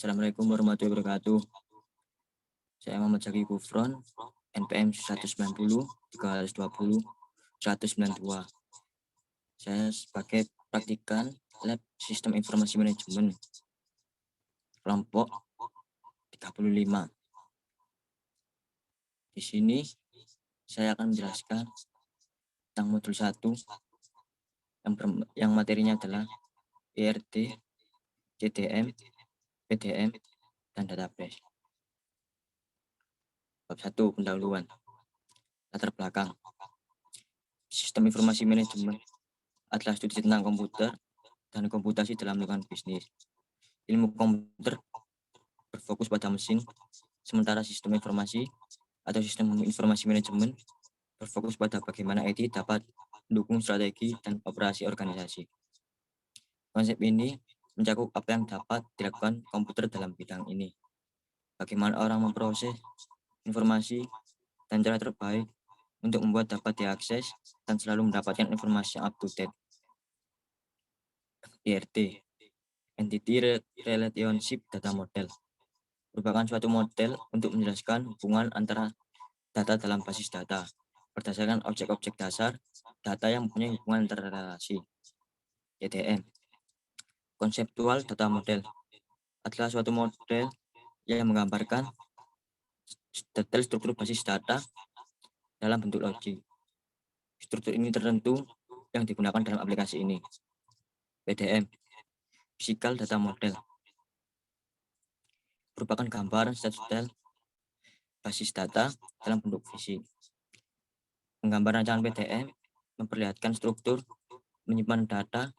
Assalamualaikum warahmatullahi wabarakatuh. Saya Muhammad Zaki Kufron, NPM 190, 320, 192. Saya sebagai praktikan Lab Sistem Informasi Manajemen, kelompok 35. Di sini saya akan menjelaskan tentang modul 1 yang materinya adalah ERT, CDM, PDM, dan database. Bab 1, pendahuluan. Latar belakang. Sistem informasi manajemen adalah studi tentang komputer dan komputasi dalam lingkungan bisnis. Ilmu komputer berfokus pada mesin, sementara sistem informasi atau sistem informasi manajemen berfokus pada bagaimana IT dapat mendukung strategi dan operasi organisasi. Konsep ini mencakup apa yang dapat dilakukan komputer dalam bidang ini, bagaimana orang memproses informasi, dan cara terbaik untuk membuat dapat diakses dan selalu mendapatkan informasi yang up to date. ERT, Entity Relationship Data Model, merupakan suatu model untuk menjelaskan hubungan antara data dalam basis data berdasarkan objek-objek dasar data yang mempunyai hubungan antar relasi. CDM, Conceptual Data Model, adalah suatu model yang menggambarkan detail struktur basis data dalam bentuk logik. Struktur ini tertentu yang digunakan dalam aplikasi ini. PDM, Physical Data Model, merupakan gambaran detail basis data dalam bentuk fisik. Penggambaran rancangan PDM memperlihatkan struktur menyimpan data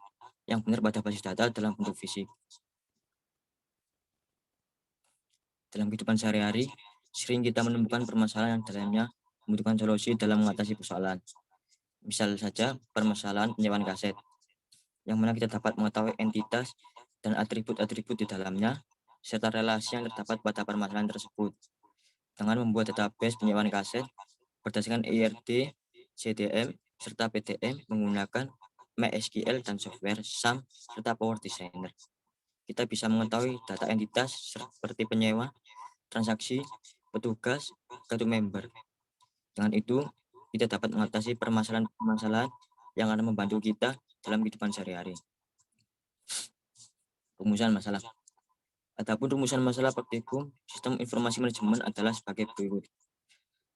yang benar pada basis data dalam bentuk fisik. Dalam kehidupan sehari-hari, sering kita menemukan permasalahan yang dalamnya membutuhkan solusi dalam mengatasi persoalan. Misal saja permasalahan penyewaan kaset, yang mana kita dapat mengetahui entitas dan atribut-atribut di dalamnya, serta relasi yang terdapat pada permasalahan tersebut. Dengan membuat database penyewaan kaset berdasarkan ERT, CDM, serta PDM menggunakan MySQL dan software SAM serta Power Designer. Kita bisa mengetahui data entitas seperti penyewa, transaksi, petugas, kartu member. Dengan itu, kita dapat mengatasi permasalahan-permasalahan yang akan membantu kita dalam kehidupan sehari-hari. Rumusan masalah. Adapun rumusan masalah praktikum sistem informasi manajemen adalah sebagai berikut.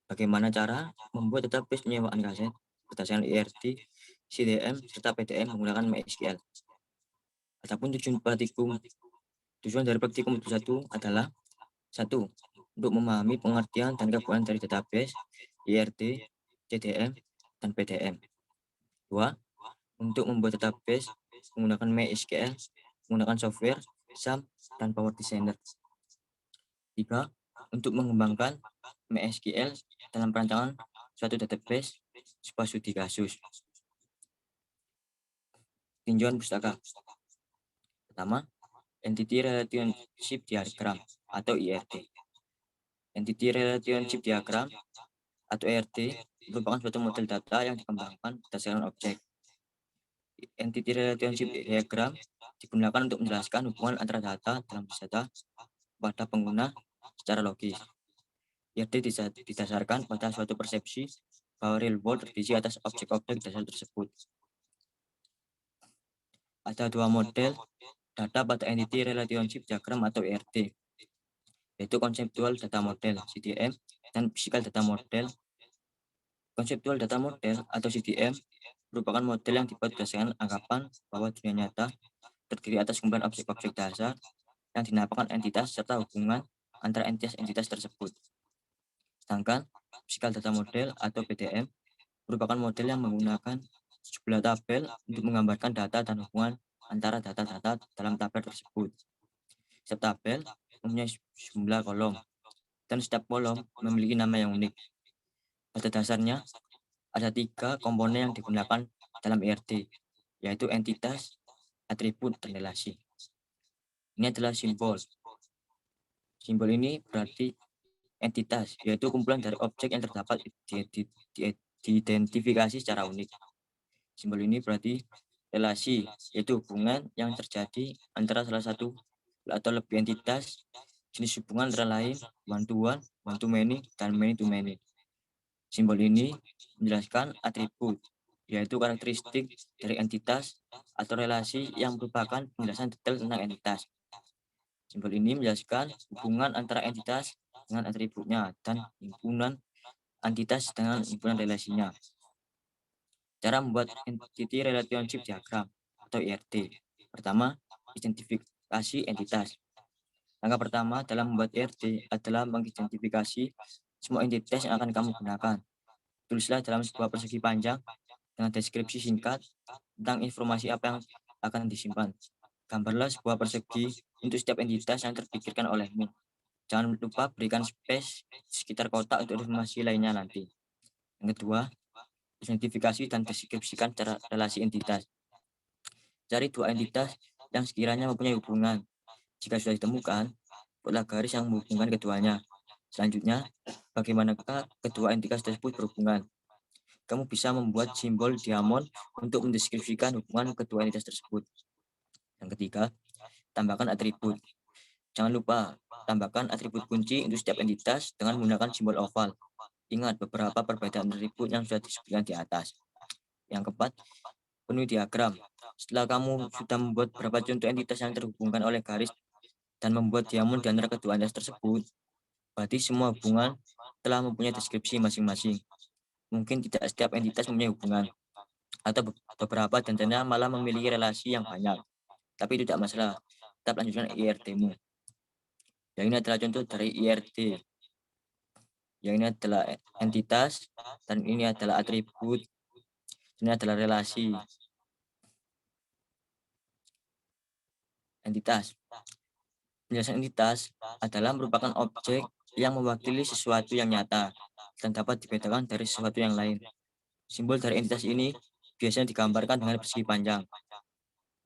Bagaimana cara membuat database penyewaan kaset berdasarkan ERT, CDM, serta PDM menggunakan MySQL. Adapun tujuan dari praktikum 1 adalah 1. Untuk memahami pengertian dan kegunaan dari database, ERT, CDM, dan PDM. 2. Untuk membuat database menggunakan MySQL, menggunakan software, SAM, dan Power Designer. 3. Untuk mengembangkan MySQL dalam perancangan suatu database sebuah studi kasus. Tinjauan pustaka. Pertama, Entity Relationship Diagram atau ERD. Entity Relationship Diagram atau ERD merupakan suatu model data yang dikembangkan berdasarkan objek. Entity Relationship Diagram digunakan untuk menjelaskan hubungan antara data dalam data pada pengguna secara logis. ERD didasarkan pada suatu persepsi bahwa real world terdiri atas objek-objek dasar tersebut. Ada dua model data pada Entity Relationship Diagram atau ERD, yaitu Conceptual Data Model (CDM) dan Physical Data Model. Conceptual Data Model atau CDM merupakan model yang dibuat berdasarkan anggapan bahwa dunia nyata terdiri atas kumpulan objek-objek dasar yang dinamakan entitas serta hubungan antara entitas-entitas tersebut. Sedangkan Physical Data Model atau PDM merupakan model yang menggunakan sejumlah tabel untuk menggambarkan data dan hubungan antara data-data dalam tabel tersebut. Setiap tabel mempunyai jumlah kolom, dan setiap kolom memiliki nama yang unik. Pada dasarnya, ada 3 komponen yang digunakan dalam ERD, yaitu entitas, atribut, dan relasi. Ini adalah simbol. Simbol ini berarti entitas, yaitu kumpulan dari objek yang terdapat diidentifikasi secara unik. Simbol ini berarti relasi, yaitu hubungan yang terjadi antara salah satu atau lebih entitas, jenis hubungan antara lain one to many, dan many to many. Simbol ini menjelaskan atribut, yaitu karakteristik dari entitas atau relasi yang merupakan penjelasan detail tentang entitas. Simbol ini menjelaskan hubungan antara entitas dengan atributnya dan himpunan entitas dengan himpunan relasinya. Cara membuat Entity Relationship Diagram atau IRD. Pertama, identifikasi entitas. Langkah pertama dalam membuat IRD adalah mengidentifikasi semua entitas yang akan kamu gunakan. Tulislah dalam sebuah persegi panjang dengan deskripsi singkat tentang informasi apa yang akan disimpan. Gambarlah sebuah persegi untuk setiap entitas yang terpikirkan olehmu. Jangan lupa berikan space di sekitar kotak untuk informasi lainnya nanti. Yang kedua, identifikasi dan deskripsikan cara relasi entitas. Cari dua entitas yang sekiranya mempunyai hubungan. Jika sudah ditemukan, buatlah garis yang menghubungkan keduanya. Selanjutnya, bagaimanakah kedua entitas tersebut berhubungan? Kamu bisa membuat simbol diamond untuk mendeskripsikan hubungan kedua entitas tersebut. Yang ketiga, tambahkan atribut. Jangan lupa, tambahkan atribut kunci untuk setiap entitas dengan menggunakan simbol oval. Ingat beberapa perbedaan atribut yang sudah disebutkan di atas. Yang keempat, penuhi diagram. Setelah kamu sudah membuat beberapa contoh entitas yang terhubungkan oleh garis dan membuat diamond di antara kedua entitas tersebut, berarti semua hubungan telah mempunyai deskripsi masing-masing. Mungkin tidak setiap entitas mempunyai hubungan, atau beberapa tentunya malah memiliki relasi yang banyak. Tapi itu tidak masalah, tetap lanjutkan IRT-mu. Yang ini adalah contoh dari IRT. Yang ini adalah entitas, dan ini adalah atribut, ini adalah relasi. Entitas. Penjelasan entitas adalah merupakan objek yang mewakili sesuatu yang nyata dan dapat dibedakan dari sesuatu yang lain. Simbol dari entitas ini biasanya digambarkan dengan persegi panjang.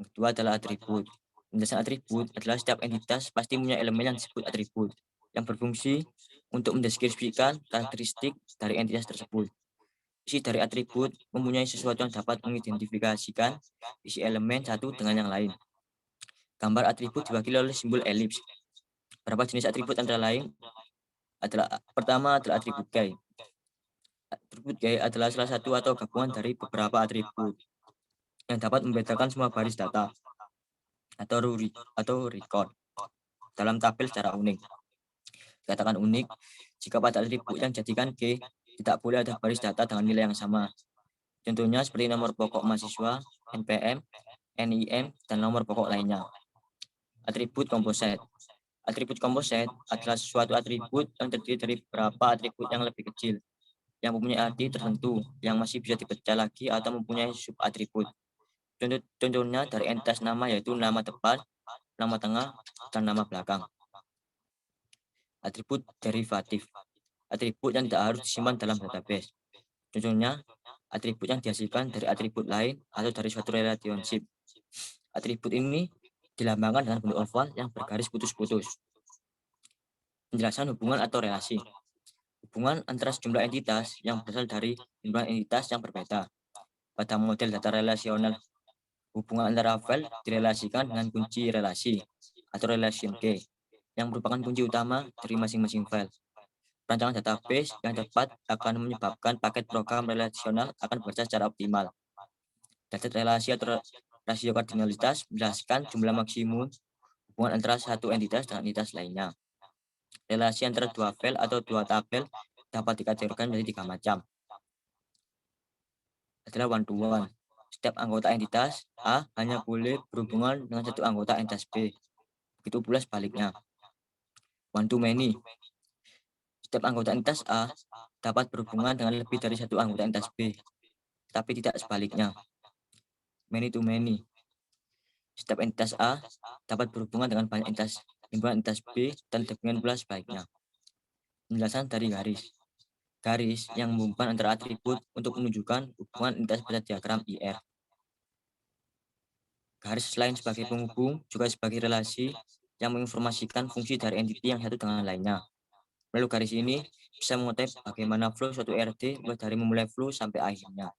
Yang kedua adalah atribut. Penjelasan atribut adalah setiap entitas pasti punya elemen yang disebut atribut, yang berfungsi untuk mendeskripsikan karakteristik dari entitas tersebut. Isi dari atribut mempunyai sesuatu yang dapat mengidentifikasikan isi elemen satu dengan yang lain. Gambar atribut diwakili oleh simbol elips. Beberapa jenis atribut antara lain adalah pertama adalah atribut gay. Atribut gay adalah salah satu atau gabungan dari beberapa atribut yang dapat membedakan semua baris data atau record dalam tabel secara unik. Dikatakan unik jika pada atribut yang jadikan G tidak boleh ada baris data dengan nilai yang sama. Contohnya seperti nomor pokok mahasiswa, NPM, NIM, dan nomor pokok lainnya. Atribut komposit. Atribut komposit adalah suatu atribut yang terdiri dari beberapa atribut yang lebih kecil, yang mempunyai arti tertentu, yang masih bisa dipecah lagi atau mempunyai subatribut. Contohnya dari entitas nama yaitu nama depan, nama tengah, dan nama belakang. Atribut derivatif. Atribut yang tidak harus disimpan dalam database. Contohnya, atribut yang dihasilkan dari atribut lain atau dari suatu relationship. Atribut ini dilambangkan dengan bentuk oval yang bergaris putus-putus. Penjelasan hubungan atau relasi. Hubungan antara sejumlah entitas yang berasal dari jumlah entitas yang berbeda. Pada model data relasional, hubungan antara file direlasikan dengan kunci relasi atau relation key yang merupakan kunci utama dari masing-masing file. Perancangan database yang tepat akan menyebabkan paket program relasional akan bekerja secara optimal. Data relasi atau rasio kardinalitas menjelaskan jumlah maksimum hubungan antara satu entitas dengan entitas lainnya. Relasi antara dua file atau dua tabel dapat dikategorikan menjadi 3 macam. Adalah one to one. Setiap anggota entitas A hanya boleh berhubungan dengan satu anggota entitas B. Begitu pula sebaliknya. One to many. Setiap anggota entitas A dapat berhubungan dengan lebih dari satu anggota entitas B, tapi tidak sebaliknya. Many to many. Setiap entitas A dapat berhubungan dengan banyak himpunan entitas B dan demikian pula sebaliknya. Penjelasan dari garis. Garis yang menghubungkan antara atribut untuk menunjukkan hubungan entitas pada diagram IR. Garis selain sebagai penghubung juga sebagai relasi yang menginformasikan fungsi dari entiti yang satu dengan lainnya. Melalui garis ini bisa mengetahui bagaimana flow suatu RD mulai dari memulai flow sampai akhirnya.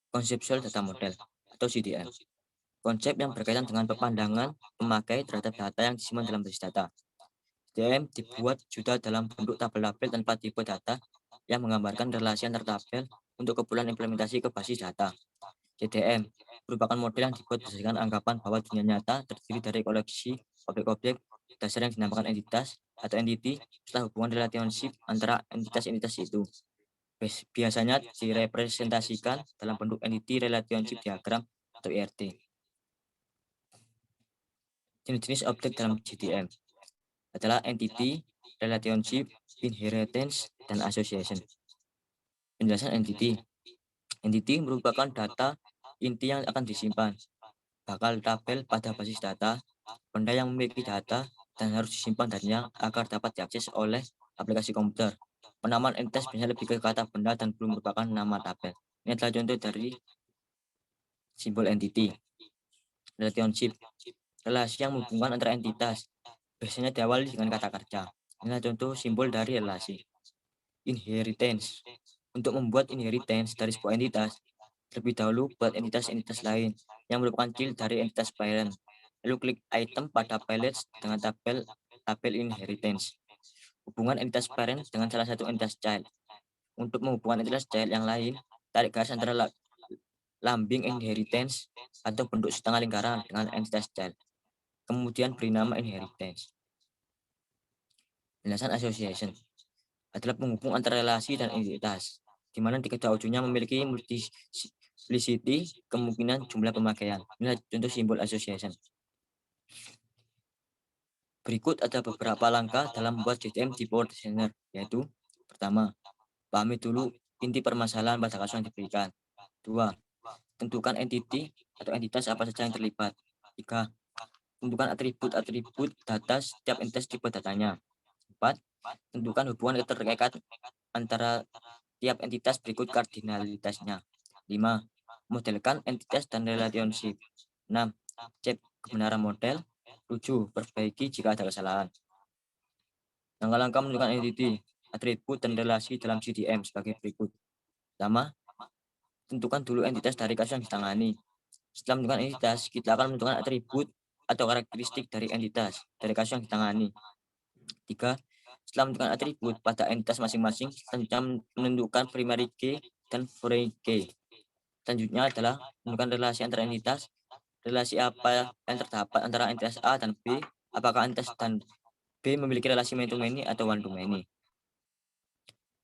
Conceptual Data Model atau CDM. Konsep yang berkaitan dengan pandangan pemakai terhadap data yang disimpan dalam basis data. GTM dibuat sudah dalam bentuk tabel-tabel tanpa tipe data yang menggambarkan relasi antar tabel untuk keperluan implementasi ke basis data. GTM merupakan model yang dibuat berdasarkan anggapan bahwa dunia nyata terdiri dari koleksi objek-objek dasar yang dinamakan entitas atau entity setelah hubungan relationship antara entitas-entitas itu. Biasanya direpresentasikan dalam bentuk entity relationship diagram atau ERT. Jenis-jenis objek dalam GTM adalah entity, relationship, inheritance, dan association. Penjelasan entity. Entity merupakan data inti yang akan disimpan, bakal tabel pada basis data, benda yang memiliki data, dan harus disimpan darinya agar dapat diakses oleh aplikasi komputer. Penamaan entitas biasanya lebih ke kata benda dan belum merupakan nama tabel. Ini adalah contoh dari simbol entity. Relationship, relasi yang menghubungkan antara entitas, biasanya diawali dengan kata kerja. Inilah contoh simbol dari relasi. Inheritance, untuk membuat inheritance dari sebuah entitas, terlebih dahulu buat entitas-entitas lain yang merupakan child dari entitas parent. Lalu klik item pada palettes dengan tabel inheritance. Hubungan entitas parent dengan salah satu entitas child. Untuk menghubungkan entitas child yang lain, tarik garis antara lambing inheritance atau bentuk setengah lingkaran dengan entitas child. Kemudian beri nama inheritance. Penjelasan association adalah penghubung antara relasi dan entitas, di mana di kedua ujungnya memiliki multiplicity kemungkinan jumlah pemakaian. Inilah contoh simbol association. Berikut ada beberapa langkah dalam membuat GTM di Power Designer, yaitu pertama, pahami dulu inti permasalahan pada kasus yang diberikan. Dua, tentukan entity atau entitas apa saja yang terlibat. Tiga, tentukan atribut-atribut data setiap entitas tipe datanya. Empat, tentukan hubungan keterkaitan antara tiap entitas berikut kardinalitasnya. 5. Modelkan entitas dan relationship. 6. Cek kebenaran model. 7. Perbaiki jika ada kesalahan. Langkah-langkah menentukan entity, atribut, dan relasi dalam GTM sebagai berikut. Pertama, tentukan dulu entitas dari kasus yang ditangani. Setelah menentukan entitas, kita akan menentukan atribut atau karakteristik dari entitas dari kasus yang ditangani. 3. Setelah menentukan atribut pada entitas masing-masing, selanjutnya menentukan primary key dan foreign key. Selanjutnya adalah menentukan relasi antara entitas, relasi apa yang terdapat antara entitas A dan B, apakah entitas dan B memiliki relasi many to many atau one to many.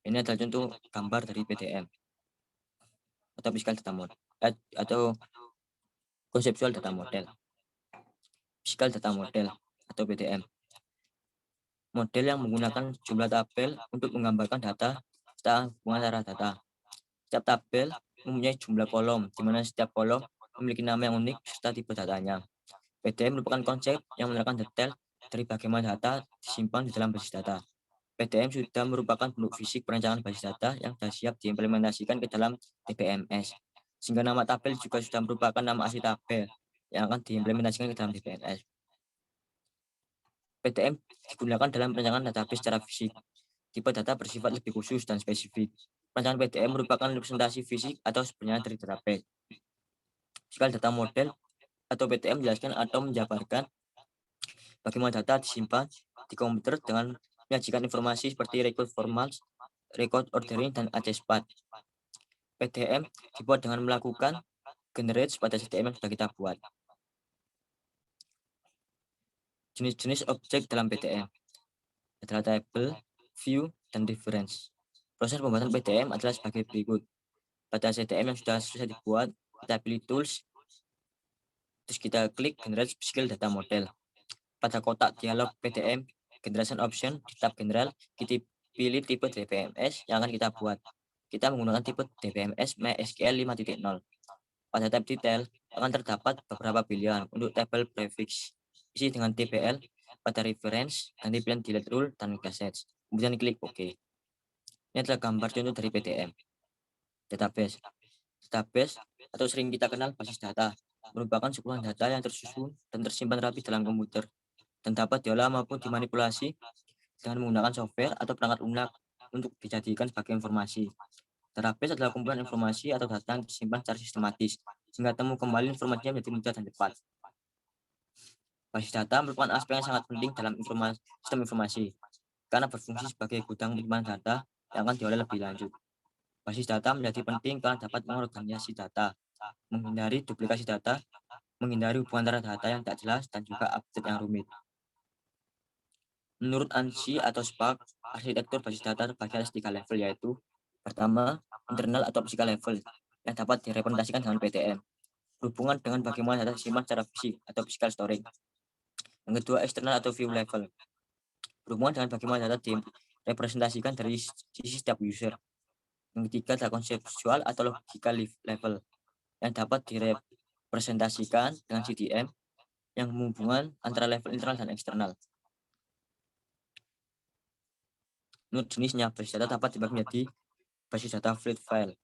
Ini adalah contoh gambar dari PDM atau physical data model atau konseptual data model. Physical data model atau PDM. Model yang menggunakan jumlah tabel untuk menggambarkan data serta hubungan antara data. Setiap tabel mempunyai jumlah kolom, di mana setiap kolom memiliki nama yang unik serta tipe datanya. PDM merupakan konsep yang menerangkan detail dari bagaimana data disimpan di dalam basis data. PDM sudah merupakan bentuk fisik perencanaan basis data yang sudah siap diimplementasikan ke dalam DBMS. Sehingga nama tabel juga sudah merupakan nama asli tabel yang akan diimplementasikan ke dalam DBMS. PDM digunakan dalam perencanaan database secara fisik. Tipe data bersifat lebih khusus dan spesifik. Perencanaan PDM merupakan representasi fisik atau sebenarnya dari database. Physical data model atau PDM menjelaskan atau menjabarkan bagaimana data disimpan di komputer dengan menyajikan informasi seperti record formal, record ordering, dan access path. PDM dibuat dengan melakukan generate pada CDM yang sudah kita buat. Jenis-jenis objek dalam PDM adalah table, view, dan reference. Proses pembuatan PDM adalah sebagai berikut. Pada CDM yang sudah selesai dibuat, kita pilih tools, terus kita klik generate physical data model. Pada kotak dialog PDM generation option di tab general, kita pilih tipe DBMS yang akan kita buat. Kita menggunakan tipe DBMS MySQL 5.0. Pada tab detail akan terdapat beberapa pilihan untuk tabel prefix. Isi dengan TBL pada reference, ganti pilihan delete rule dan message. Kemudian klik OK. Ini adalah gambar contoh dari PDM. Database. Database atau sering kita kenal basis data merupakan sebuah data yang tersusun dan tersimpan rapi dalam komputer dan dapat diolah maupun dimanipulasi dengan menggunakan software atau perangkat lunak untuk dijadikan sebagai informasi. Database adalah kumpulan informasi atau data yang disimpan secara sistematis sehingga temu kembali informasinya menjadi mudah dan cepat. Basis data merupakan aspek yang sangat penting dalam sistem informasi, karena berfungsi sebagai gudang penyimpanan data yang akan diolah lebih lanjut. Basis data menjadi penting karena dapat mengorganisasi data, menghindari duplikasi data, menghindari hubungan antara data yang tak jelas, dan juga update yang rumit. Menurut ANSI atau SPARC, arsitektur basis data terbagi atas 3 level, yaitu pertama, internal atau physical level, yang dapat direpresentasikan dengan PTM, berhubungan dengan bagaimana data disimpan secara fisik atau physical storage. Yang kedua, eksternal atau view level, berhubungan dengan bagaimana data direpresentasikan dari sisi setiap user. Yang ketiga adalah konseptual atau logical level, yang dapat direpresentasikan dengan CDM, yang menghubungkan antara level internal dan eksternal. Menurut jenisnya, basis data dapat dibagi menjadi basis data flat file.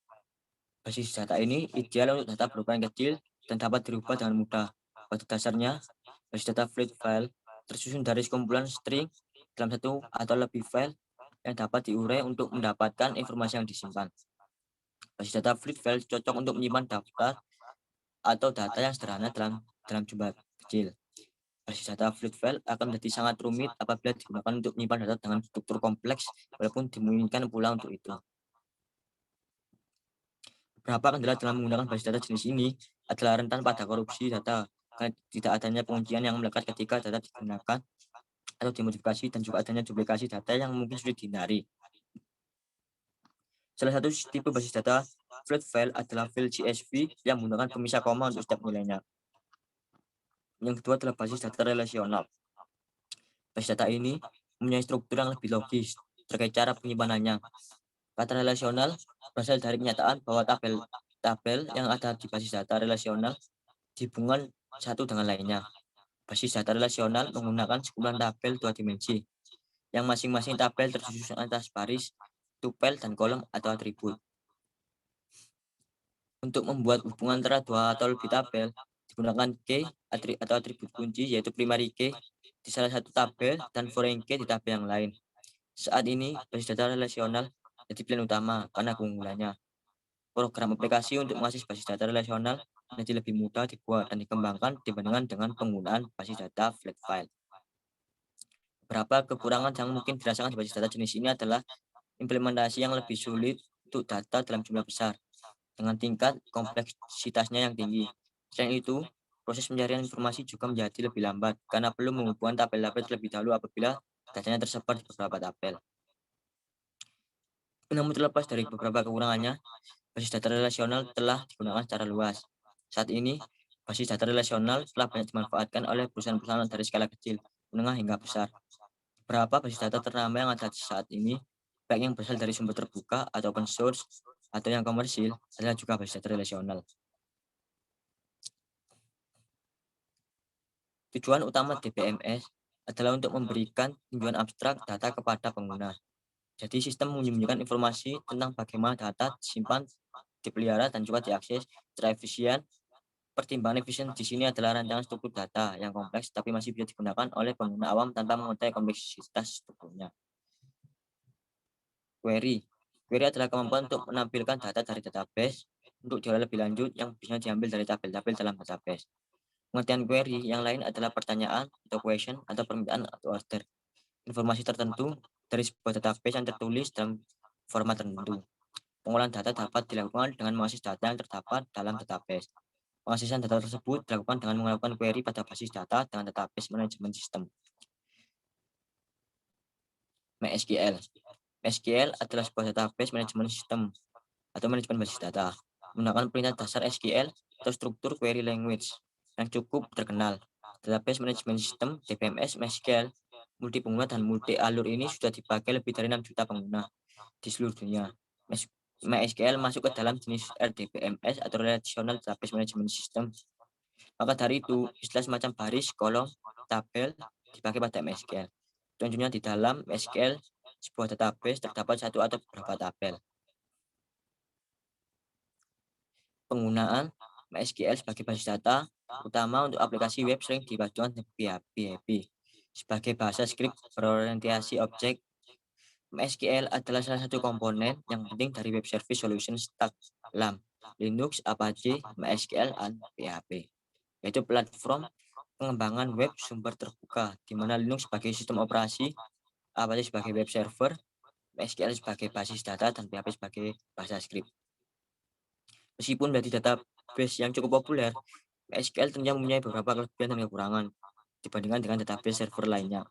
Basis data ini ideal untuk data berukuran kecil dan dapat dirubah dengan mudah. Pada dasarnya, basis data flat file tersusun dari sekumpulan string dalam satu atau lebih file yang dapat diurai untuk mendapatkan informasi yang disimpan. Basis data flat file cocok untuk menyimpan daftar atau data yang sederhana dalam jumlah kecil. Basis data flat file akan menjadi sangat rumit apabila digunakan untuk menyimpan data dengan struktur kompleks, walaupun dimungkinkan pula untuk itu. Beberapa kendala dalam menggunakan basis data jenis ini adalah rentan pada korupsi data, karena tidak adanya penguncian yang melekat ketika data digunakan atau dimodifikasi, dan juga adanya duplikasi data yang mungkin sulit dihindari. Salah satu tipe basis data flat file adalah file CSV yang menggunakan pemisah koma untuk setiap nilainya. Yang kedua adalah basis data relasional. Basis data ini mempunyai struktur yang lebih logis terkait cara penyimpanannya. Kata relasional berasal dari kenyataan bahwa tabel yang ada di basis data relasional dihubungkan satu dengan lainnya. Basis data relasional menggunakan sekumpulan tabel 2 dimensi, yang masing-masing tabel tersusun atas baris, tupel, dan kolom atau atribut. Untuk membuat hubungan antara dua atau lebih tabel, digunakan key atau atribut kunci, yaitu primary key di salah satu tabel dan foreign key di tabel yang lain. Saat ini, basis data relasional jadi pilihan utama karena keunggulannya. Program aplikasi untuk mengakses basis data relasional menjadi lebih mudah dibuat dan dikembangkan dibandingkan dengan penggunaan basis data flat file. Beberapa kekurangan yang mungkin dirasakan di basis data jenis ini adalah implementasi yang lebih sulit untuk data dalam jumlah besar, dengan tingkat kompleksitasnya yang tinggi. Selain itu, proses pencarian informasi juga menjadi lebih lambat karena perlu menghubungkan tabel-tabel terlebih dahulu apabila datanya tersebar di beberapa tabel. Namun terlepas dari beberapa kekurangannya, basis data relasional telah digunakan secara luas. Saat ini, basis data relasional telah banyak dimanfaatkan oleh perusahaan-perusahaan dari skala kecil, menengah hingga besar. Beberapa basis data ternama yang ada saat ini, baik yang berasal dari sumber terbuka atau open source, atau yang komersil, adalah juga basis data relasional. Tujuan utama DBMS adalah untuk memberikan tinjauan abstrak data kepada pengguna. Jadi sistem menyembunyikan informasi tentang bagaimana data disimpan, dipelihara, dan juga diakses secara efisien. Pertimbangan efisien di sini adalah rancangan struktur data yang kompleks tapi masih bisa digunakan oleh pengguna awam tanpa mengetahui kompleksitas strukturnya. Query. Query adalah kemampuan untuk menampilkan data dari database untuk diolah lebih lanjut yang bisa diambil dari tabel-tabel dalam database. Pengertian query yang lain adalah pertanyaan atau question atau permintaan atau order informasi tertentu dari sebuah database yang tertulis dalam format tertentu. Pengolahan data dapat dilakukan dengan mengakses data yang terdapat dalam database. Pengaksesan data tersebut dilakukan dengan melakukan query pada basis data dengan database management system. MySQL. MySQL adalah sebuah database management system atau manajemen basis data. Menggunakan perintah dasar SQL atau struktur query language yang cukup terkenal. Database Management System (DBMS) MySQL multi pengguna dan multi alur ini sudah dipakai lebih dari 6 juta pengguna di seluruh dunia. MySQL masuk ke dalam jenis RDBMS atau Relational Database Management System. Maka dari itu, istilah semacam baris, kolom, tabel dipakai pada MySQL. Contohnya di dalam MySQL, sebuah database terdapat satu atau beberapa tabel. Penggunaan MySQL sebagai basis data, utama untuk aplikasi web sering dipadukan dengan PHP. Sebagai bahasa skrip berorientasi objek, MySQL adalah salah satu komponen yang penting dari Web Service Solution Stack (LAMP). Linux, Apache, MySQL, dan PHP. Yaitu platform pengembangan web sumber terbuka, di mana Linux sebagai sistem operasi, Apache sebagai web server, MySQL sebagai basis data, dan PHP sebagai bahasa script. Meskipun menjadi database yang cukup populer, MySQL tentunya mempunyai beberapa kelebihan dan kekurangan dibandingkan dengan database server lainnya.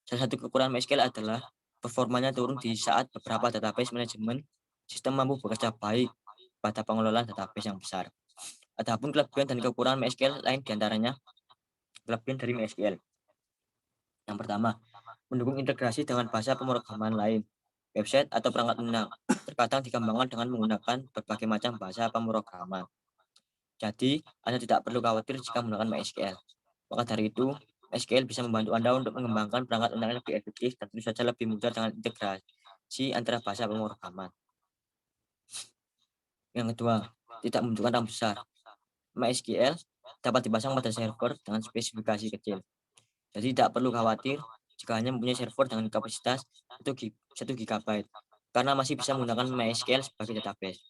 Salah satu kekurangan MySQL adalah performanya turun di saat beberapa database manajemen sistem mampu bekerja baik pada pengelolaan database yang besar. Adapun kelebihan dan kekurangan MySQL lain diantaranya kelebihan dari MySQL. Yang pertama, mendukung integrasi dengan bahasa pemrograman lain, website atau perangkat lunak. Terkadang dikembangkan dengan menggunakan berbagai macam bahasa pemrograman. Jadi, Anda tidak perlu khawatir jika menggunakan MySQL. Maka dari itu, MySQL bisa membantu Anda untuk mengembangkan perangkat lunak yang lebih efektif dan tentu saja lebih mudah dengan integrasi antara bahasa pemrograman. Yang kedua, tidak membutuhkan RAM besar. MySQL dapat dipasang pada server dengan spesifikasi kecil. Jadi tidak perlu khawatir jika hanya mempunyai server dengan kapasitas 1 GB, karena masih bisa menggunakan MySQL sebagai database.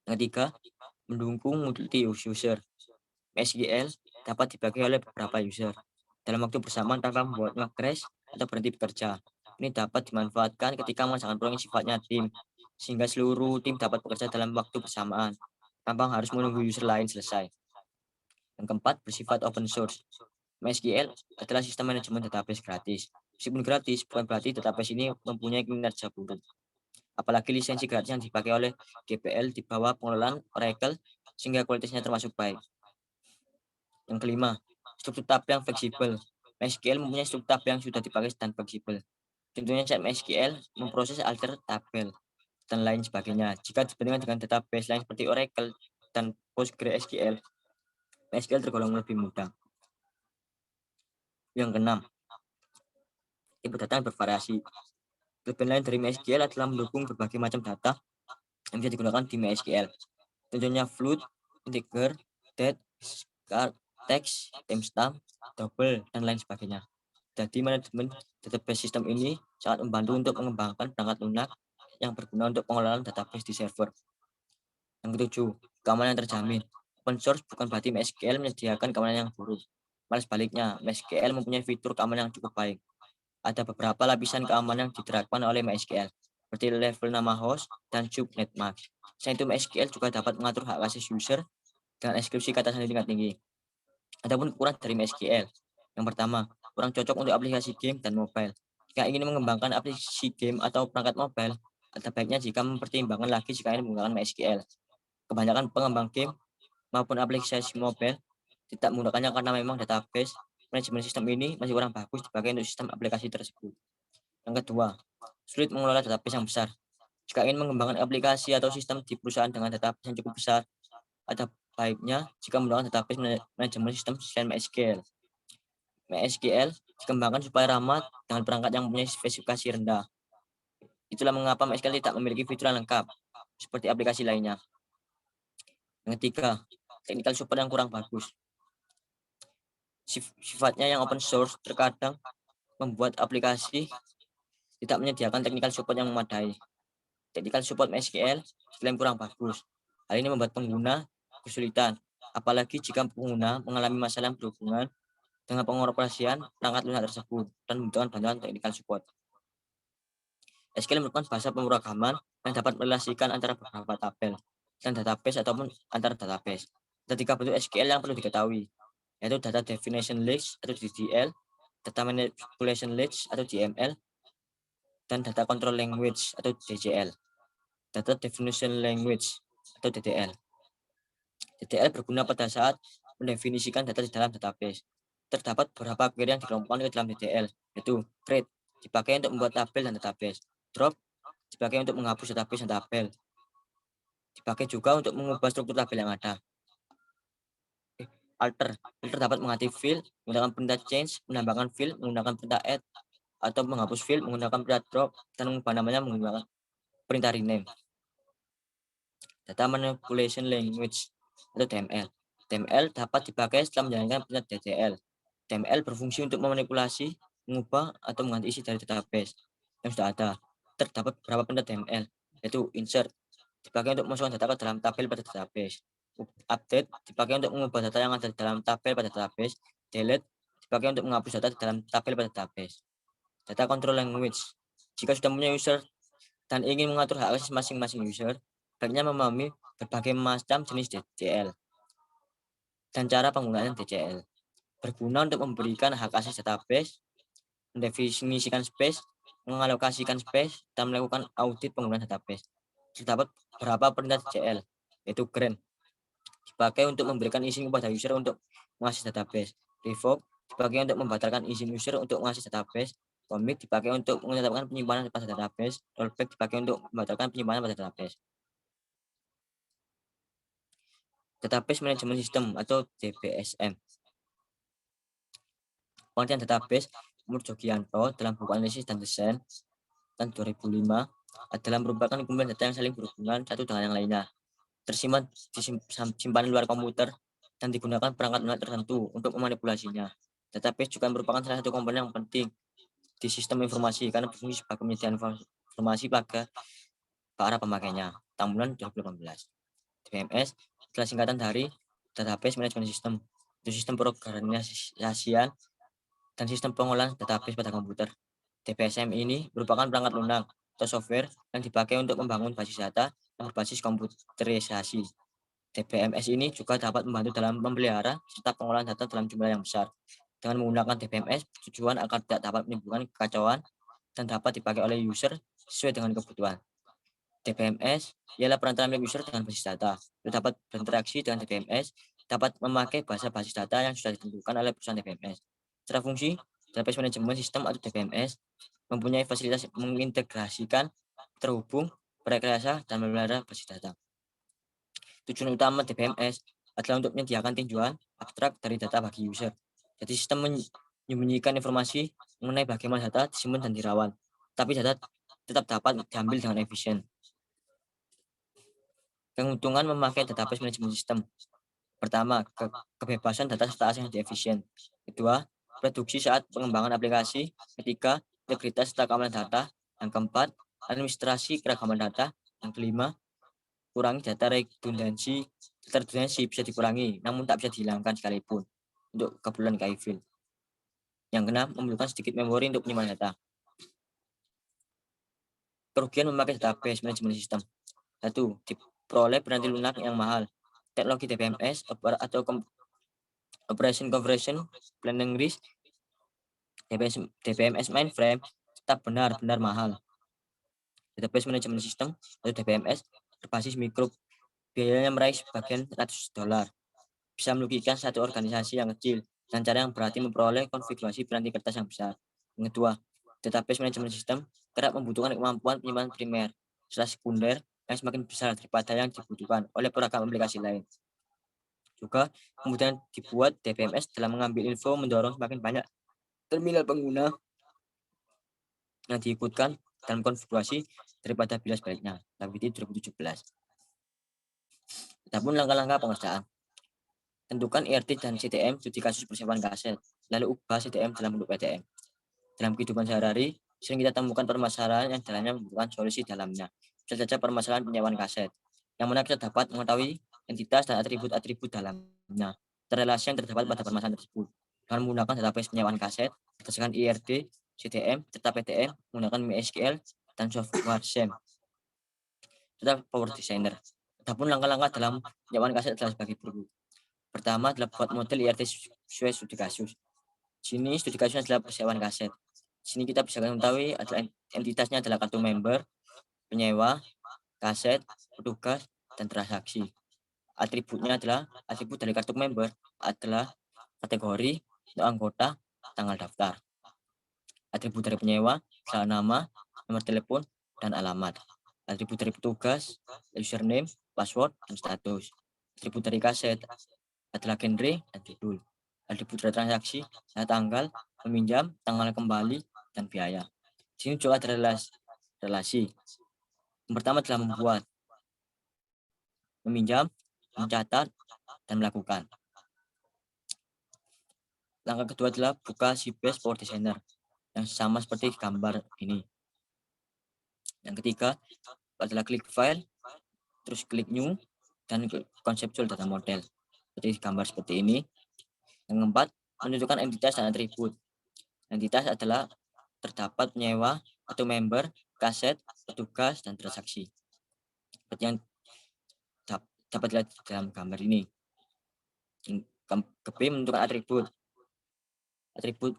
Yang ketiga, mendukung multi-user. MySQL dapat dipakai oleh beberapa user dalam waktu bersamaan tanpa membuatnya crash atau berhenti bekerja. Ini dapat dimanfaatkan ketika mengerjakan proyek yang sifatnya tim, sehingga seluruh tim dapat bekerja dalam waktu bersamaan tanpa harus menunggu user lain selesai. Yang keempat, bersifat open source. MySQL adalah sistem manajemen database gratis. Meskipun gratis, bukan berarti database ini mempunyai kinerja buruk. Apalagi lisensi gratis yang dipakai oleh GPL di bawah pengelolaan Oracle, sehingga kualitasnya termasuk baik. Yang kelima, struktur tabel yang fleksibel. MySQL mempunyai struktur tabel yang sudah dipakai dan fleksibel. Contohnya set MySQL memproses alter tabel dan lain sebagainya. Jika dibandingkan dengan database lain seperti Oracle dan PostgreSQL, MySQL tergolong lebih mudah. Yang keenam, tipe data yang bervariasi. Kelebihan lain dari MySQL adalah mendukung berbagai macam data yang bisa digunakan di MySQL. Contohnya float, integer, date, char, text, timestamp, double, dan lain sebagainya. Jadi manajemen database sistem ini sangat membantu untuk mengembangkan perangkat lunak yang berguna untuk pengelolaan database di server. Yang ketujuh, keamanan yang terjamin. Open source bukan berarti MySQL menyediakan keamanan yang buruk. Malah sebaliknya, MySQL mempunyai fitur keamanan yang cukup baik. Ada beberapa lapisan keamanan yang diterapkan oleh MySQL, seperti level nama host dan subnet mask. Selain itu, MySQL juga dapat mengatur hak asasi user dengan ekskripsi kata sandi tingkat tinggi. Adapun kekurangan dari MySQL, yang pertama, kurang cocok untuk aplikasi game dan mobile. Jika ingin mengembangkan aplikasi game atau perangkat mobile, ada baiknya jika mempertimbangkan lagi jika ingin menggunakan MySQL. Kebanyakan pengembang game maupun aplikasi mobile tidak menggunakannya karena memang database manajemen sistem ini masih kurang bagus dipakai untuk sistem aplikasi tersebut. Yang kedua, sulit mengelola database yang besar. Jika ingin mengembangkan aplikasi atau sistem di perusahaan dengan database yang cukup besar, ada baiknya jika menggunakan database manajemen sistem selain MySQL. MySQL dikembangkan supaya ramah dengan perangkat yang mempunyai spesifikasi rendah. Itulah mengapa MySQL tidak memiliki fitur yang lengkap seperti aplikasi lainnya. Yang ketiga, technical support yang kurang bagus. Sifatnya yang open source terkadang membuat aplikasi tidak menyediakan technical support yang memadai. Technical support MySQL diklaim kurang bagus. Hal ini membuat pengguna kesulitan, apalagi jika pengguna mengalami masalah yang berhubungan dengan pengoperasian perangkat lunak tersebut dan membutuhkan bantuan technical support. SQL merupakan bahasa pemrograman yang dapat merelasikan antara beberapa tabel dan database ataupun antar database. Ada 3 bentuk SQL yang perlu diketahui, yaitu Data Definition List atau DDL, Data Manipulation List atau DML, dan Data Control Language atau DCL. Data Definition Language atau DDL. DDL berguna pada saat mendefinisikan data di dalam database. Terdapat beberapa query yang dikelompokkan ke dalam DDL, yaitu create dipakai untuk membuat tabel dan database, drop dipakai untuk menghapus database dan tabel, dipakai juga untuk mengubah struktur tabel yang ada. Alter dapat mengganti field menggunakan perintah change, menambahkan field menggunakan perintah add, atau menghapus field menggunakan perintah drop, dan mengubah namanya menggunakan perintah rename. Data Manipulation Language atau DML. DML dapat dipakai setelah menjalankan perintah DDL. DML berfungsi untuk memanipulasi, mengubah, atau mengganti isi dari database yang sudah ada. Terdapat beberapa perintah DML, yaitu insert, dipakai untuk memasukkan data ke dalam tabel pada database. Update dipakai untuk mengubah data yang ada di dalam tabel pada database. Delete dipakai untuk menghapus data di dalam tabel pada database. Data control language. Jika sudah punya user dan ingin mengatur hak akses masing-masing user, baiknya memahami berbagai macam jenis DCL dan cara penggunaan DCL. Berguna untuk memberikan hak akses database, mendefinisikan space, mengalokasikan space, dan melakukan audit penggunaan database. Terdapat beberapa perintah DCL, yaitu grant, dipakai untuk memberikan izin kepada user untuk mengakses database. Revoke dipakai untuk membatalkan izin user untuk mengakses database. Commit dipakai untuk menetapkan penyimpanan pada database. Rollback dipakai untuk membatalkan penyimpanan pada database. Database Management System atau DBSM. Pengertian database menurut Jogianto dalam buku analisis dan desain tahun 2005 adalah merupakan kumpulan data yang saling berhubungan satu dengan yang lainnya, tersimpan di simpanan luar komputer dan digunakan perangkat lunak tertentu untuk memanipulasinya. Database juga merupakan salah satu komponen yang penting di sistem informasi karena berfungsi sebagai penyediaan informasi bagi para pemakainya. Tahun bulan 2018. DBMS adalah singkatan dari Database Management System, itu sistem pengorganisasian dan sistem pengolahan database pada komputer. DBSM ini merupakan perangkat lunak atau software yang dipakai untuk membangun basis data yang berbasis komputerisasi. DBMS ini juga dapat membantu dalam memelihara serta pengolahan data dalam jumlah yang besar. Dengan menggunakan DBMS, tujuan agar tidak dapat menimbulkan kekacauan dan dapat dipakai oleh user sesuai dengan kebutuhan. DBMS ialah perantara milik user dengan basis data. Untuk dapat berinteraksi dengan DBMS, dapat memakai bahasa basis data yang sudah ditentukan oleh perusahaan DBMS. Secara fungsi, Database Management System atau DBMS mempunyai fasilitas mengintegrasikan, terhubung, merekayasa, dan memelihara basis data. Tujuan utama DBMS adalah untuk menyediakan tinjauan abstrak dari data bagi user. Jadi sistem menyembunyikan informasi mengenai bagaimana data disimpan dan dirawat, tapi data tetap dapat diambil dengan efisien. Keuntungan memakai database management system. Pertama, kebebasan data serta akses yang efisien. Kedua, produksi saat pengembangan aplikasi. Ketiga, integritas serta keamanan data. Yang keempat, administrasi keragaman data. Yang kelima, kurangi data redundansi. Data redundansi bisa dikurangi, namun tak bisa dihilangkan sekalipun untuk keperluan KI. Yang keenam, memerlukan sedikit memori untuk penyimpanan data. Kerugian memakai database management system. 1. Diperoleh penanti lunak yang mahal. Teknologi DBMS atau Operation Conversion Planning Risk DBMS mainframe tetap benar-benar mahal. Database Management System atau DBMS berbasis mikro, biayanya meraih sebagian $100. Bisa merugikan satu organisasi yang kecil dan cara yang berarti memperoleh konfigurasi piranti kertas yang besar. Yang kedua, Database Management System kerap membutuhkan kemampuan penyimpanan primer serta sekunder yang semakin besar daripada yang dibutuhkan oleh beragam aplikasi lain. Juga kemudian dibuat DBMS dalam mengambil info mendorong semakin banyak terminal pengguna yang diikutkan dalam konfigurasi daripada bila sebaliknya. WT 2017. Adapun langkah-langkah pengerjaan. Tentukan IRT dan CTM studi kasus persiapan kaset, lalu ubah CTM dalam bentuk PTM. Dalam kehidupan sehari-hari, sering kita temukan permasalahan yang jalannya membutuhkan solusi dalamnya. Bisa saja permasalahan penyewaan kaset, yang mana kita dapat mengetahui entitas dan atribut-atribut dalamnya, relasi yang terdapat pada permasalahan tersebut. Dengan menggunakan database penyewaan kaset, berdasarkan IRT, CTM, serta PTM, menggunakan MySQL, dan software SAM, serta Power Designer. Adapun langkah-langkah dalam penyewaan kaset adalah sebagai berikut. Pertama adalah buat model IRT sesuai studi kasus. Sini studi kasusnya adalah persewaan kaset. Sini kita bisa mengetahui adalah entitasnya adalah kartu member, penyewa, kaset, petugas, dan transaksi. Atributnya adalah atribut dari kartu member adalah kategori, anggota, tanggal daftar. Atribut dari penyewa adalah nama, nomor telepon, dan alamat. Atribut dari petugas, username, password, dan status. Atribut dari kaset adalah genre dan judul. Atribut dari transaksi adalah tanggal, meminjam, tanggal kembali, dan biaya. Di sini juga ada relasi. Yang pertama adalah membuat, meminjam, mencatat, dan melakukan. Langkah kedua adalah buka Sybase Power Designer yang sama seperti gambar ini. Yang ketiga adalah klik file, terus klik new, dan konseptual data model. Seperti gambar seperti ini. Yang keempat, menunjukkan entitas dan atribut. Entitas adalah terdapat penyewa atau member, kaset, petugas, dan transaksi. Seperti yang dapat dilihat dalam gambar ini. Ke B, menentukan atribut. Atribut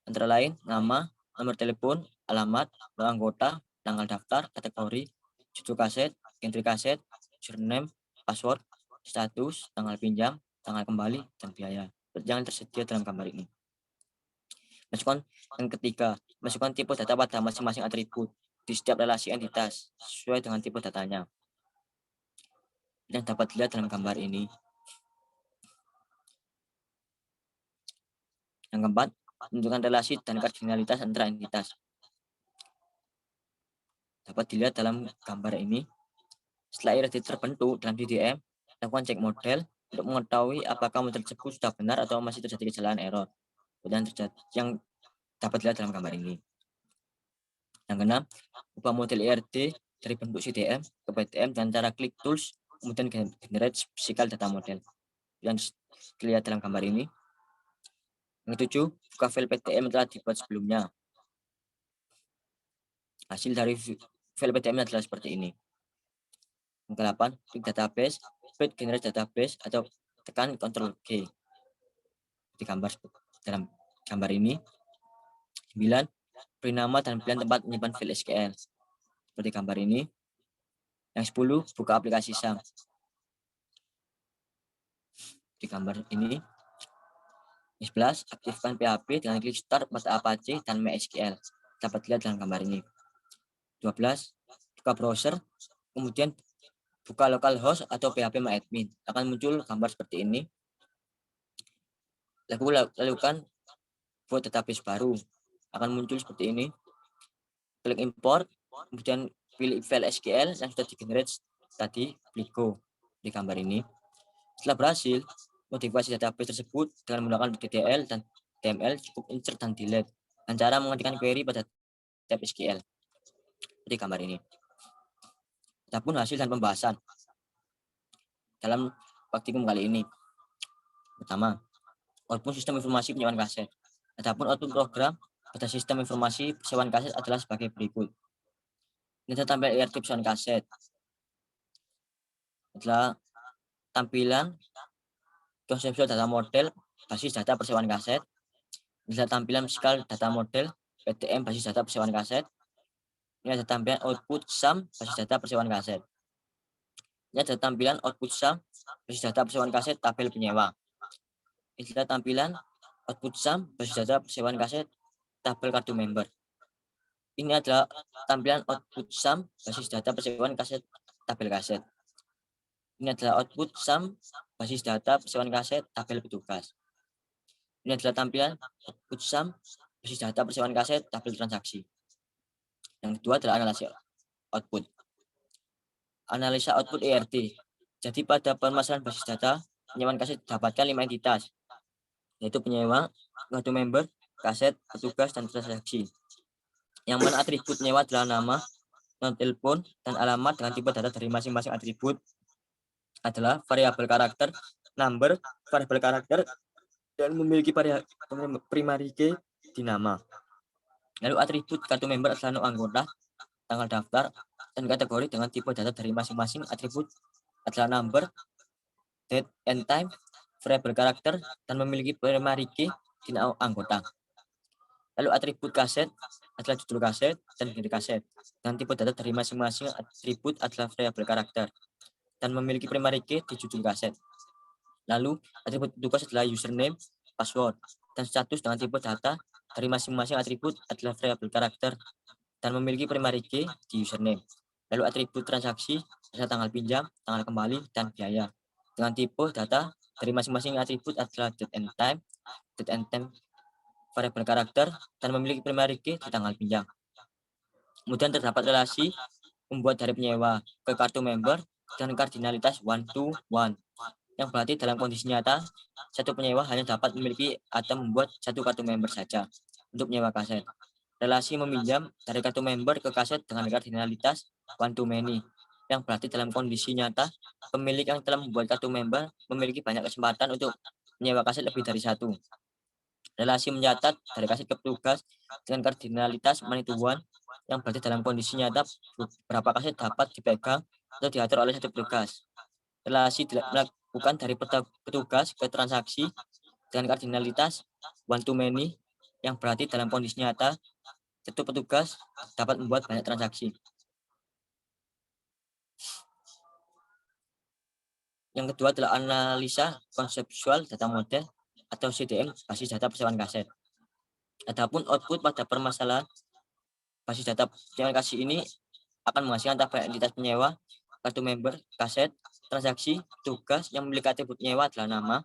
antara lain nama, nomor telepon, alamat, nama anggota, tanggal daftar, kategori, judul kaset, entry kaset, username, password, status, tanggal pinjam, tanggal kembali, dan biaya. Yang tersedia dalam gambar ini. Masukkan yang ketiga, masukkan tipe data pada masing-masing atribut di setiap relasi entitas sesuai dengan tipe datanya. Yang dapat dilihat dalam gambar ini. Yang keempat, menunjukkan relasi dan kardinalitas antara entitas. Dapat dilihat dalam gambar ini. Setelah IRT terbentuk dalam DDM, lakukan cek model untuk mengetahui apakah model tersebut sudah benar atau masih terjadi kesalahan error. Yang dapat dilihat dalam gambar ini. Yang keenam, ubah model IRT dari bentuk CDM ke PTM dengan cara klik tools, kemudian generate physical data model. Yang dilihat dalam gambar ini. Yang ketujuh, buka file PTM yang telah dibuat sebelumnya. Hasil dari file PTM adalah seperti ini. Yang ke-8, klik database, create generate database, atau tekan Ctrl G. Di gambar dalam gambar ini. 9, beri nama dan pilihan tempat menyimpan file SQL. Seperti gambar ini. Yang 10, buka aplikasi SAM. Di gambar ini. Yang 11, aktifkan PHP dengan klik start pada Apache dan MySQL. Dapat dilihat dalam gambar ini. 12, buka browser, kemudian buka localhost atau PHP MyAdmin. Akan muncul gambar seperti ini. Lakukan buat database baru. Akan muncul seperti ini. Klik import, kemudian pilih file SQL yang sudah di-generate tadi, klik go di gambar ini. Setelah berhasil, modifikasi database tersebut dengan menggunakan DDL dan DML cukup insert dan delete. Dan cara mengetikkan query pada tab SQL. Di gambar ini. Adapun hasil dan pembahasan dalam praktikum kali ini. Pertama, output sistem informasi penyewaan kaset. Adapun output program pada sistem informasi penyewaan kaset adalah sebagai berikut. Ini tampil IRT penyewaan kaset. Adalah tampilan konseptual data model basis data persewaan kaset. Ini adalah tampilan physical data model PTM basis data persewaan kaset. Ini ada tampilan output SAM basis data persewaan kaset. Ini ada tampilan output SAM basis data persewaan kaset tabel penyewa. Ini adalah tampilan output SAM basis data persewaan kaset tabel kartu member. Ini adalah tampilan output SAM basis data persewaan kaset tabel kaset. Ini adalah output SAM basis data persewaan kaset tabel petugas. Ini adalah tampilan output SAM basis data persewaan kaset tabel transaksi. Yang kedua adalah analisa output. Analisa output ERT. Jadi pada permasalahan basis data, penyewaan kaset dapatkan 5 entitas, yaitu penyewa, kartu member, kaset, petugas, dan transaksi. Yang mana atribut penyewa adalah nama, nomor telepon, dan alamat dengan tipe data dari masing-masing atribut adalah variabel karakter, number, variabel karakter, dan memiliki primary key di nama. Lalu atribut kartu member adalah nama anggota, tanggal daftar, dan kategori dengan tipe data dari masing-masing atribut adalah number, date and time, variabel karakter, dan memiliki primary key di nama anggota. Lalu atribut kaset adalah judul kaset dan genre kaset, dan tipe data dari masing-masing atribut adalah variabel karakter, dan memiliki primary key di judul kaset. Lalu atribut petugas adalah username, password, dan status dengan tipe data dari masing-masing atribut adalah variabel karakter dan memiliki primary key di username. Lalu atribut transaksi adalah tanggal pinjam, tanggal kembali, dan biaya. Dengan tipe data dari masing-masing atribut adalah date and time variabel karakter, dan memiliki primary key di tanggal pinjam. Kemudian terdapat relasi membuat dari penyewa ke kartu member dan kardinalitas 1 to 1. Yang berarti dalam kondisi nyata, satu penyewa hanya dapat memiliki atau membuat satu kartu member saja untuk menyewa kaset. Relasi meminjam dari kartu member ke kaset dengan kardinalitas one to many. yang berarti dalam kondisi nyata, pemilik yang telah membuat kartu member memiliki banyak kesempatan untuk menyewa kaset lebih dari satu. Relasi mencatat dari kaset ke petugas dengan kardinalitas menentuan yang berarti dalam kondisi nyata beberapa kaset dapat dipegang atau diatur oleh satu petugas. Relasi dilakukan dari petugas ke transaksi dengan kardinalitas one to many yang berarti dalam kondisi nyata satu petugas dapat membuat banyak transaksi. Yang kedua adalah analisa konseptual data model atau CDM basis data persewaan kaset. Adapun output pada permasalahan basis data persewaan kaset ini akan menghasilkan tabel entitas penyewa, kartu member, kaset, transaksi, tugas yang memiliki atribut penyewa adalah nama,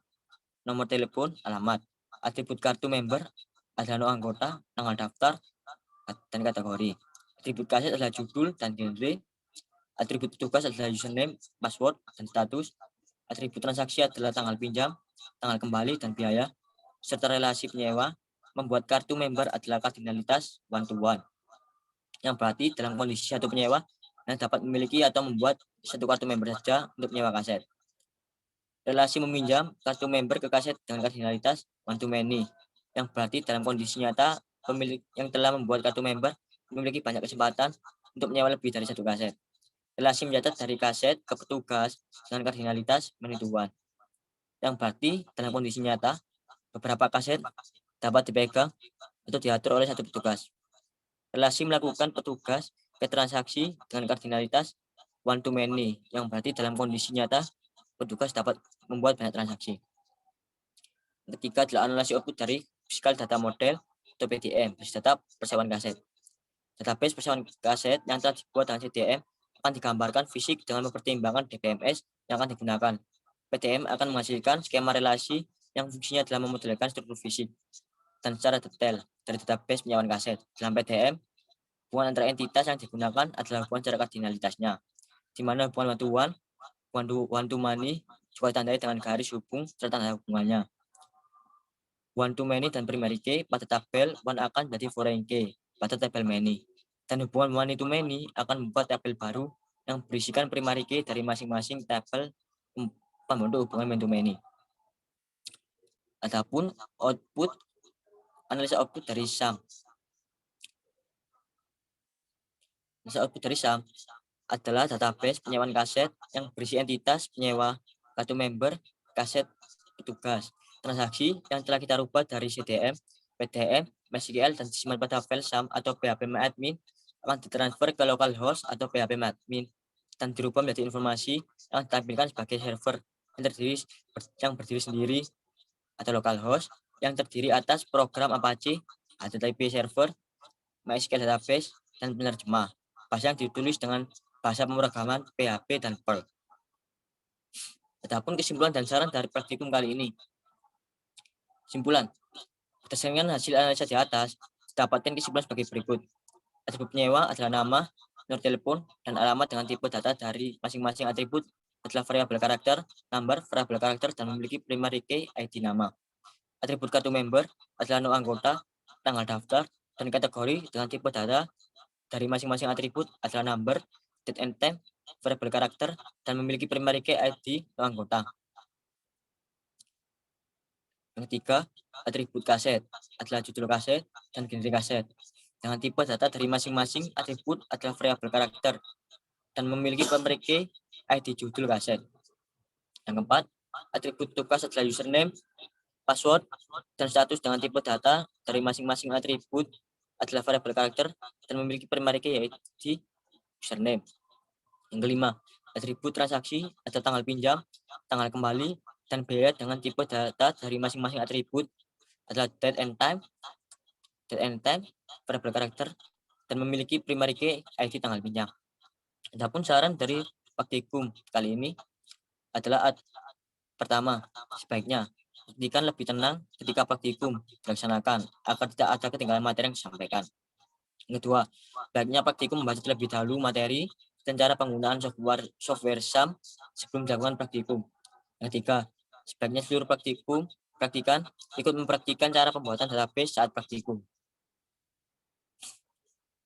nomor telepon, alamat. Atribut kartu member adalah nama anggota, tanggal daftar, dan kategori. Atribut kaset adalah judul dan genre. Atribut tugas adalah username, password, dan status. Atribut transaksi adalah tanggal pinjam, tanggal kembali, dan biaya. Serta relasi penyewa, membuat kartu member adalah kardinalitas one to one. Yang berarti dalam kondisi satu penyewa yang dapat memiliki atau membuat satu kartu member saja untuk menyewa kaset. Relasi meminjam kartu member ke kaset dengan kardinalitas one to many. Yang berarti dalam kondisi nyata, pemilik yang telah membuat kartu member memiliki banyak kesempatan untuk menyewa lebih dari satu kaset. Relasi mencatat dari kaset ke petugas dengan kardinalitas menentuan. Yang berarti dalam kondisi nyata, beberapa kaset dapat dipegang atau diatur oleh satu petugas. Relasi melakukan petugas ke transaksi dengan kardinalitas one to many, yang berarti dalam kondisi nyata, petugas dapat membuat banyak transaksi. Ketiga adalah analisis output dari physical data model atau PDM, basis data persewaan kaset. Database persewaan kaset yang telah dibuat dengan CDM akan digambarkan fisik dengan mempertimbangkan DBMS yang akan digunakan. PDM akan menghasilkan skema relasi yang fungsinya adalah memodelkan struktur fisik dan secara detail dari database penyewaan kaset. Dalam PDM, hubungan antara entitas yang digunakan adalah hubungan secara kardinalitasnya, di mana hubungan one to many juga ditandai dengan garis hubung serta tanda hubungannya. One to many dan primary key pada tabel one akan menjadi foreign key pada tabel many. Dan hubungan one to many akan membuat tabel baru yang berisikan primary key dari masing-masing tabel pembentuk hubungan one to many. Adapun analisa output dari sum. Analisa output dari sum adalah database penyewaan kaset yang berisi entitas penyewa, kartu member, kaset, petugas, transaksi yang telah kita rubah dari CDM, PDM, MySQL, dan disimpan pada file sum atau php-admin akan ditransfer ke localhost atau php-admin dan dirubah menjadi informasi yang ditampilkan sebagai server yang berdiri sendiri atau localhost yang terdiri atas program Apache, HTTP server, MySQL database, dan penerjemah. Bahasa yang ditulis dengan bahasa pemrograman PHP dan Perl. Adapun kesimpulan dan saran dari praktikum kali ini. Kesimpulan. Berdasarkan hasil analisa di atas, dapatkan kesimpulan sebagai berikut. Atribut penyewa adalah nama, nomor telepon, dan alamat dengan tipe data dari masing-masing atribut adalah variabel karakter, number, variabel karakter, dan memiliki primary key ID nama. Atribut kartu member adalah nama anggota, tanggal daftar, dan kategori dengan tipe data dari masing-masing atribut adalah number, date and time, variabel karakter, dan memiliki primary key ID anggota. Yang ketiga, atribut kaset adalah judul kaset dan genre kaset. Dengan tipe data dari masing-masing atribut adalah variabel karakter dan memiliki primary key ID judul kaset. Yang keempat, atribut tugas adalah username, password, dan status dengan tipe data dari masing-masing atribut adalah variabel karakter dan memiliki primary key ID username. Yang kelima, atribut transaksi atau tanggal pinjam, tanggal kembali, dan biaya dengan tipe data dari masing-masing atribut adalah date and time, variabel karakter, dan memiliki primary key ID tanggal pinjam. Adapun saran dari praktikum kali ini adalah pertama, sebaiknya pastikan lebih tenang ketika praktikum dilaksanakan agar tidak ada ketinggalan materi yang disampaikan. Yang kedua, baiknya praktikum membaca terlebih dahulu materi dan cara penggunaan software SAM sebelum dilakukan praktikum. Yang ketiga, sebaiknya seluruh praktikan ikut mempraktikkan cara pembuatan database saat praktikum.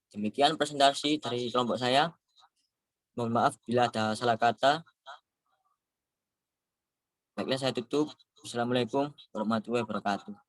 Demikian presentasi dari kelompok saya. Mohon maaf bila ada salah kata. Baiklah saya tutup. Assalamualaikum warahmatullahi wabarakatuh.